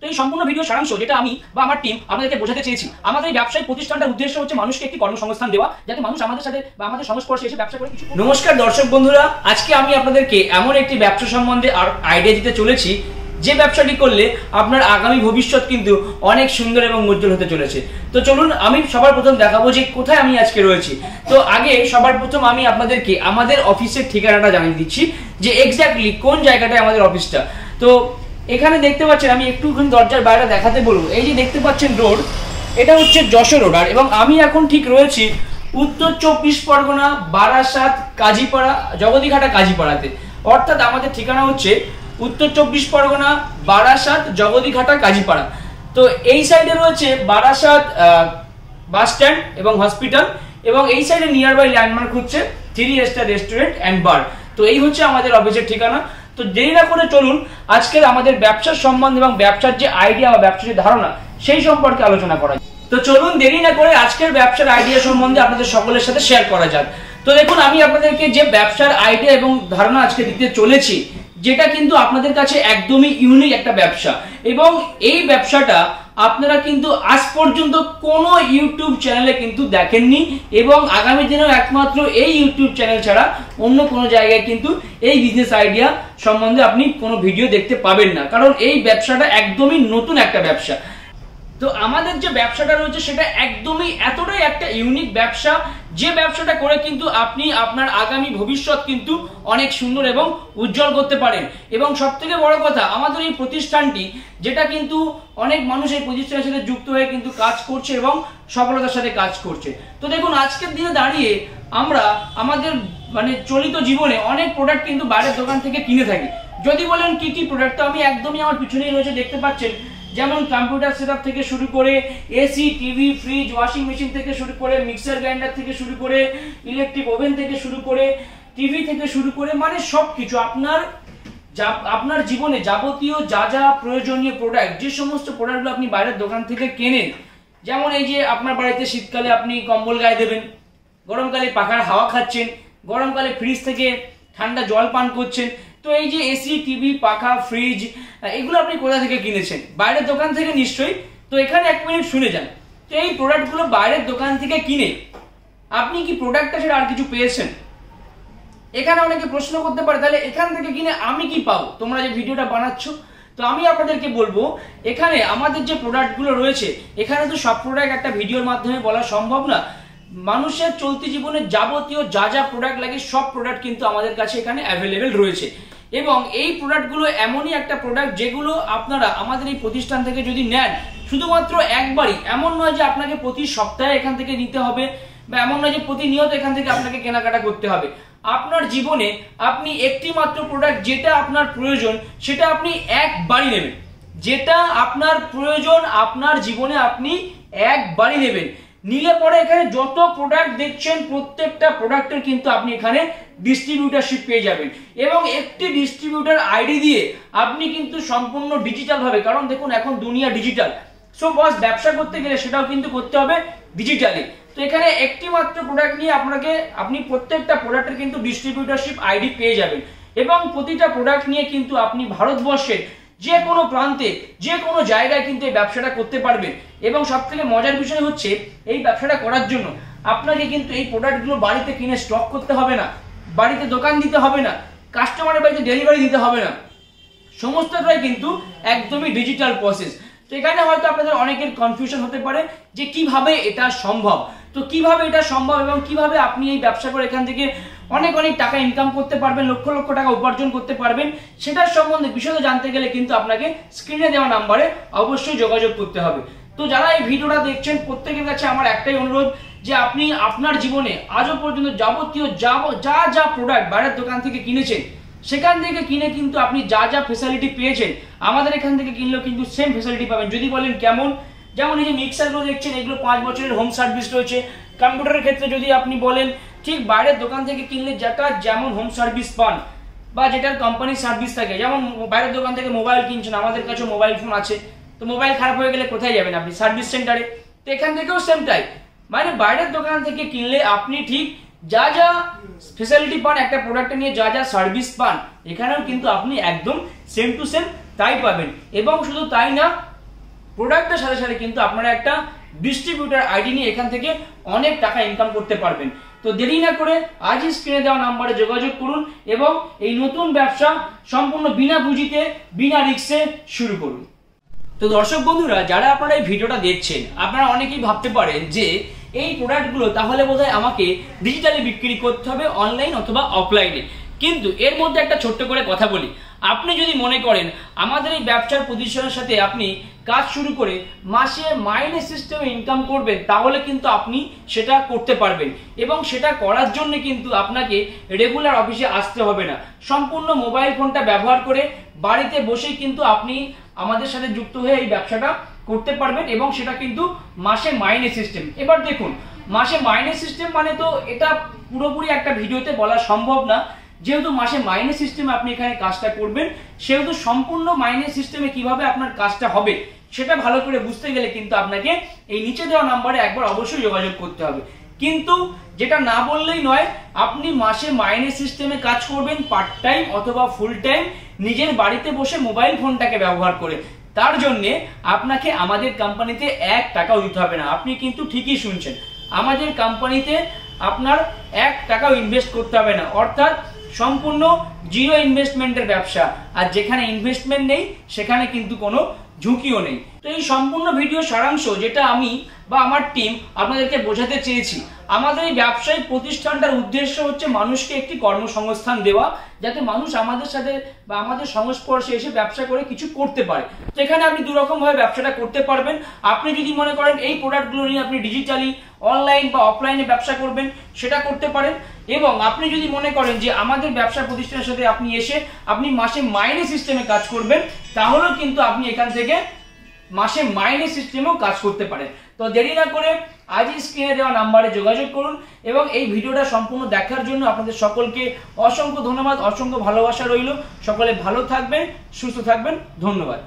তো এই সম্পূর্ণ ভিডিও সারাংশ যেটা আমি বা আমার টিম আপনাদেরকে বোঝাতে চেয়েছি, আমাদের এই ব্যবসায়িক প্রতিষ্ঠানটার উদ্দেশ্য হচ্ছে মানুষকে একটি কর্মসংস্থান দেওয়া, যাতে মানুষ আমাদের সাথে বা আমাদের সংস্পর্শে এসে ব্যবসা করে কিছু। নমস্কার দর্শক বন্ধুরা, আজকে আমি আপনাদেরকে এমন একটি ব্যবসা সম্বন্ধে আইডিয়া দিতে চলেছি যে ব্যবসাটি করলে আপনার আগামী ভবিষ্যৎ কিন্তু অনেক সুন্দর এবং উজ্জ্বল হতে চলেছে। তো চলুন আমি সবার প্রথম দেখাবো যে কোথায় আমি আজকে রয়েছি। তো আগে সবার প্রথম আমি আপনাদেরকে আমাদের অফিসের ঠিকানাটা জানিয়ে দিচ্ছি যে এক্স্যাক্টলি কোন জায়গাটায় আমাদের অফিসটা। তো এখানে দেখতে পাচ্ছেন, আমি একটুখানি দরজার বাইরে দেখাতে বলবো, এই যে দেখতে পাচ্ছেন রোড, এটা হচ্ছে যশোর রোড। আর এবং আমি এখন ঠিক রয়েছি উত্তর 24 পরগনা, বারাসাত, কাজীপাড়া, জগদীঘাটা কাজীপাড়াতে। অর্থাৎ আমাদের ঠিকানা হচ্ছে উত্তর 24 পরগনা, বারাসাত, জগদীঘাটা, কাজীপাড়া। তো এই সাইডে রয়েছে বারাসাত বাস স্ট্যান্ড এবং হসপিটাল, এবং এই সাইডে নিয়ার বাই ল্যান্ডমার্ক হচ্ছে 3 স্টার রেস্টুরেন্ট অ্যান্ড বার। তো এই হচ্ছে আমাদের অফিসের ঠিকানা। তো দেরি না করে চলুন আজকের আমাদের ব্যবসার সম্বন্ধে এবং ব্যবসার যে আইডিয়া বা ব্যবসার যে ধারণা সেই সম্পর্কে আলোচনা করা। তো চলুন দেরি না করে আজকের ব্যবসার আইডিয়া সম্বন্ধে আপনাদের সকলের সাথে শেয়ার করা যাক। তো দেখুন, আমি আপনাদেরকে যে ব্যবসার আইডিয়া এবং ধারণা আজকে দিতে চলেছি, যেটা কিন্তু আপনাদের কাছে একদমই ইউনিক একটা ব্যবসা, এবং এই ব্যবসাটা আপনারা কিন্তু আজ পর্যন্ত কোনো ইউটিউব চ্যানেলে কিন্তু দেখেননি, এবং আগামী দিনেও একমাত্র এই ইউটিউব চ্যানেল ছাড়া অন্য কোনো জায়গায় কিন্তু এই বিজনেস আইডিয়া সম্বন্ধে আপনি কোনো ভিডিও দেখতে পাবেন না, কারণ এই ব্যবসাটা একদমই নতুন একটা ব্যবসা। তো আমাদের যে ব্যবসাটা রয়েছে সেটা একদমই এতটাই একটা ইউনিক ব্যবসা, যে ব্যবসাটা করে কিন্তু আপনি আপনার আগামী ভবিষ্যৎ কিন্তু অনেক সুন্দর এবং উজ্জ্বল করতে পারেন। এবং সব থেকে বড় কথা, আমাদের এই প্রতিষ্ঠানটি যেটা কিন্তু অনেক মানুষ এই প্রতিষ্ঠানের সাথে যুক্ত হয়ে কিন্তু কাজ করছে এবং সফলতার সাথে কাজ করছে। তো দেখুন, আজকের দিনে দাঁড়িয়ে আমরা আমাদের চলিত জীবনে অনেক প্রোডাক্ট কিন্তু বাইরের দোকান থেকে কিনে থাকি। যদি বলেন কি কি প্রোডাক্ট, তো আমি একদমই আমার পিছনেই রয়েছে, দেখতে পাচ্ছেন, যেমন কম্পিউটার সেটআপ থেকে শুরু করে AC, TV, fridge, washing machine থেকে শুরু করে মিক্সার গ্রাইন্ডার থেকে শুরু করে ইলেকট্রিক ওভেন থেকে শুরু করে টিভি থেকে শুরু করে সবকিছু আপনার জীবনে যাবতীয় যা যা প্রয়োজনীয় প্রোডাক্ট, যে সমস্ত প্রোডাক্টগুলো আপনি বাইরের দোকান থেকে কেনেন, যেমন এই যে আপনার বাড়িতে শীতকালে আপনি কম্বল গায়ে দেবেন, গরমকালে পাখার হাওয়া খাচ্ছেন, গরমকালে ফ্রিজ থেকে ঠান্ডা জল পান করছেন। তো এই যে এসি, টিভি, পাখা, ফ্রিজ, এগুলো আপনি কোথা থেকে কিনেছেন? বাইরের দোকান থেকে নিশ্চয়ই। তো এখানে 1 মিনিট শুনে যান। তো এই প্রোডাক্টগুলো বাইরের দোকান থেকে কিনে আপনি কি প্রোডাক্টটা সেটা আর কিছু পেয়েছেন? এখানে অনেকে প্রশ্ন করতে পারে, তাহলে এখান থেকে কিনে আমি কি পাবো? তোমরা যে ভিডিওটা বানাচ্ছ, তো আমি আপনাদেরকে বলবো, এখানে আমাদের যে প্রোডাক্টগুলো রয়েছে, এখানে তো সব প্রোডাক্ট একটা ভিডিওর মাধ্যমে বলা সম্ভব না। মানুষের চলতি জীবনে যাবতীয় যা যা প্রোডাক্ট লাগে সব প্রোডাক্ট কিন্তু আমাদের কাছে এখানে অ্যাভেলেবেল রয়েছে। এবং এই প্রোডাক্টগুলো এমনই একটা প্রোডাক্ট যেগুলো আপনারা আমাদের এই প্রতিষ্ঠান থেকে যদি নেন, শুধুমাত্র একবারই, এমন নয় যে আপনাকে প্রতি সপ্তাহে এখান থেকে নিতে হবে, বা এমন নয় যে প্রতিনিয়ত এখান থেকে আপনাকে কেনাকাটা করতে হবে। আপনার জীবনে আপনি একটি মাত্র প্রোডাক্ট যেটা আপনার প্রয়োজন সেটা আপনি একবারই নেবেন। যেটা আপনার প্রয়োজন আপনার জীবনে আপনি একবারই নেবেন। নিলে পরে এখানে যত প্রোডাক্ট দেখছেন প্রত্যেকটা প্রোডাক্টের কিন্তু আপনি এখানে ডিস্ট্রিবিউটারশিপ পেয়ে যাবেন, এবং একটি ডিস্ট্রিবিউটার আইডি দিয়ে আপনি কিন্তু সম্পূর্ণ ডিজিটাল ভাবে, কারণ দেখুন এখন দুনিয়া ডিজিটাল, সো বস ব্যবসা করতে গেলে সেটাও কিন্তু করতে হবে ডিজিটালি। তো এখানে একটি মাত্র প্রোডাক্ট নিয়ে আপনি প্রত্যেকটা প্রোডাক্টের কিন্তু ডিস্ট্রিবিউটারশিপ আইডি পেয়ে যাবেন, এবং প্রতিটা প্রোডাক্ট নিয়ে কিন্তু আপনি ভারতবর্ষের যে কোনো প্রান্তে যে কোনো জায়গায় কিন্তু এই ব্যবসাটা করতে পারবেন। এবং সব থেকে মজার বিষয় হচ্ছে, এই ব্যবসাটা করার জন্য আপনাকে কিন্তু এই প্রোডাক্টগুলো বাড়িতে কিনে স্টক করতে হবে না, বাড়িতে দোকান দিতে হবে না, কাস্টমারের বাড়িতে ডেলিভারি দিতে হবে না, সমস্তটাই কিন্তু একদমই ডিজিটাল প্রসেস। তো এখানে হয়তো আপনাদের অনেকের কনফিউশন হতে পারে যে কিভাবে এটা সম্ভব। তো কিভাবে এটা সম্ভব এবং কিভাবে আপনি এই ব্যবসা করে এখান থেকে অনেক অনেক টাকা ইনকাম করতে পারবেন, লক্ষ লক্ষ টাকা উপার্জন করতে পারবেন, সেটার সম্বন্ধে বিশদ জানতে গেলে কিন্তু আপনাকে স্ক্রিনে দেওয়া নাম্বারে অবশ্যই যোগাযোগ করতে হবে। তো যারা এই ভিডিওটা দেখছেন প্রত্যেকের কাছে আমার একটাই অনুরোধ, যে আপনি আপনার জীবনে আজও পর্যন্ত যাবতীয় যা যা প্রোডাক্ট বাইরের দোকান থেকে কিনেছেন, সেখান থেকে কিনে কিন্তু আপনি যা যা ফ্যাসিলিটি পেয়েছেন আমাদের এখান থেকে কিনলেও কিন্তু সেম ফ্যাসিলিটি পাবেন। যদি বলেন কেমন, যেমন এই যে মিক্সারগুলো দেখছেন, এগুলো 5 বছরের হোম সার্ভিস রয়েছে। কম্পিউটারের ক্ষেত্রে যদি আপনি বলেন, ঠিক বাইরের দোকান থেকে কিনলে যেমন হোম সার্ভিস পান বা যেটার কোম্পানির সার্ভিস থাকে, যেমন বাইরের দোকান থেকে মোবাইল কিনছেন, আমাদের কাছে মোবাইল ফোন আছে, তো মোবাইল খারাপ হয়ে গেলে কোথায় যাবেন আপনি? সার্ভিস সেন্টারে। তো এখান থেকেও সেম টাইপ, বাইরের দোকান থেকে কিনলে আপনি ঠিক যা যা ফ্যাসিলিটি পান একটা প্রোডাক্ট নিয়ে, যা যা সার্ভিস পান, এখানেও কিন্তু আপনি একদম সেম টু সেম তাই পাবেন। এবং শুধু তাই না, প্রোডাক্টের সাথে সাথে কিন্তু আপনারা একটা ডিস্ট্রিবিউটার আইডি নিয়ে এখান থেকে অনেক টাকা ইনকাম করতে পারবেন। তো দেরি না করে আজই স্ক্রিনে দেওয়া নাম্বারে যোগাযোগ করুন এবং এই নতুন ব্যবসা সম্পূর্ণ বিনা পুঁজিতে বিনা রিস্কে শুরু করুন। তো দর্শক বন্ধুরা, যারা আপনারা এই ভিডিওটা দেখছেন, আপনারা অনেকেই ভাবতে পারেন যে এই প্রোডাক্টগুলো তাহলে বোধহয় আমাকে ডিজিটালি বিক্রি করতে হবে, অনলাইন অথবা অফলাইনে। কিন্তু এর মধ্যে একটা ছোট্ট করে কথা বলি, আপনি যদি মনে করেন আমাদের এই ব্যবসার প্রতিষ্ঠানের সাথে আপনি কাজ শুরু করে মাসে মাইনে সিস্টেমে ইনকাম করবেন, তাহলে কিন্তু আপনি সেটা করতে পারবেন। এবং সেটা করার জন্য কিন্তু আপনাকে রেগুলার অফিসে আসতে হবে না, সম্পূর্ণ মোবাইল ফোনটা ব্যবহার করে বাড়িতে বসেই কিন্তু আপনি আমাদের সাথে যুক্ত হয়ে এই ব্যবসাটা করতে পারবেন। এবং সেটা কিন্তু মাসে মাইনে সিস্টেম। এবার দেখুন, মাসে মাইনে সিস্টেম মানে তো এটা পুরোপুরি একটা ভিডিওতে বলা সম্ভব না। যেহেতু মাসে মাইনে সিস্টেমে আপনি এখানে কাজটা করবেন, সেহেতু সম্পূর্ণ মাইনে সিস্টেমে কিভাবে আপনার কাজটা হবে সেটা ভালো করে বুঝতে গেলে কিন্তু আপনাকে এই নিচে দেওয়া নাম্বারে একবার অবশ্যই যোগাযোগ করতে হবে। কিন্তু যেটা না বললেই নয়, আপনি মাসে মাইনে সিস্টেমে কাজ করবেন পার্ট টাইম অথবা ফুল টাইম, নিজের বাড়িতে বসে মোবাইল ফোনটাকে ব্যবহার করে। তার জন্যে আপনাকে আমাদের কোম্পানিতে 1 টাকাও দিতে হবে না। আপনি কিন্তু ঠিকই শুনছেন, আমাদের কোম্পানিতে আপনার 1 টাকাও ইনভেস্ট করতে হবে না, অর্থাৎ সম্পূর্ণ জিরো ইনভেস্টমেন্টের ব্যবসা। আর যেখানে ইনভেস্টমেন্ট নেই সেখানে কিন্তু কোনো ঝুঁকিও নেই। তো এই সম্পূর্ণ ভিডিও সারাংশ যেটা আমি বা আমার টিম আপনাদেরকে বোঝাতে চেয়েছি, আমাদের এই ব্যবসায়িক প্রতিষ্ঠানটার উদ্দেশ্য হচ্ছে মানুষকে একটি কর্মসংস্থান দেওয়া, যাতে মানুষ আমাদের সাথে বা আমাদের সংস্পর্শে এসে ব্যবসা করে কিছু করতে পারে। তো এখানে আপনি দুরকম ভাবে ব্যবসাটা করতে পারবেন। আপনি যদি মনে করেন এই প্রোডাক্টগুলো নিয়ে আপনি ডিজিটালি অনলাইন বা অফলাইনে ব্যবসা করবেন, সেটা করতে পারেন। এবং আপনি যদি মনে করেন যে আমাদের ব্যবসা প্রতিষ্ঠানের সাথে আপনি এসে আপনি মাসে মাইনে সিস্টেমে কাজ করবেন, তাহলেও কিন্তু আপনি এখান থেকে মাসে মাইনে সিস্টেমেও কাজ করতে পারেন। তো দেরি না করে আজই স্ক্রিনে দেওয়া নাম্বারে যোগাযোগ করুন। এবং এই ভিডিওটা সম্পূর্ণ দেখার জন্য আপনাদের সকলকে অসংখ্য ধন্যবাদ, অসংখ্য ভালোবাসা রইল। সকলে ভালো থাকবেন, সুস্থ থাকবেন, ধন্যবাদ।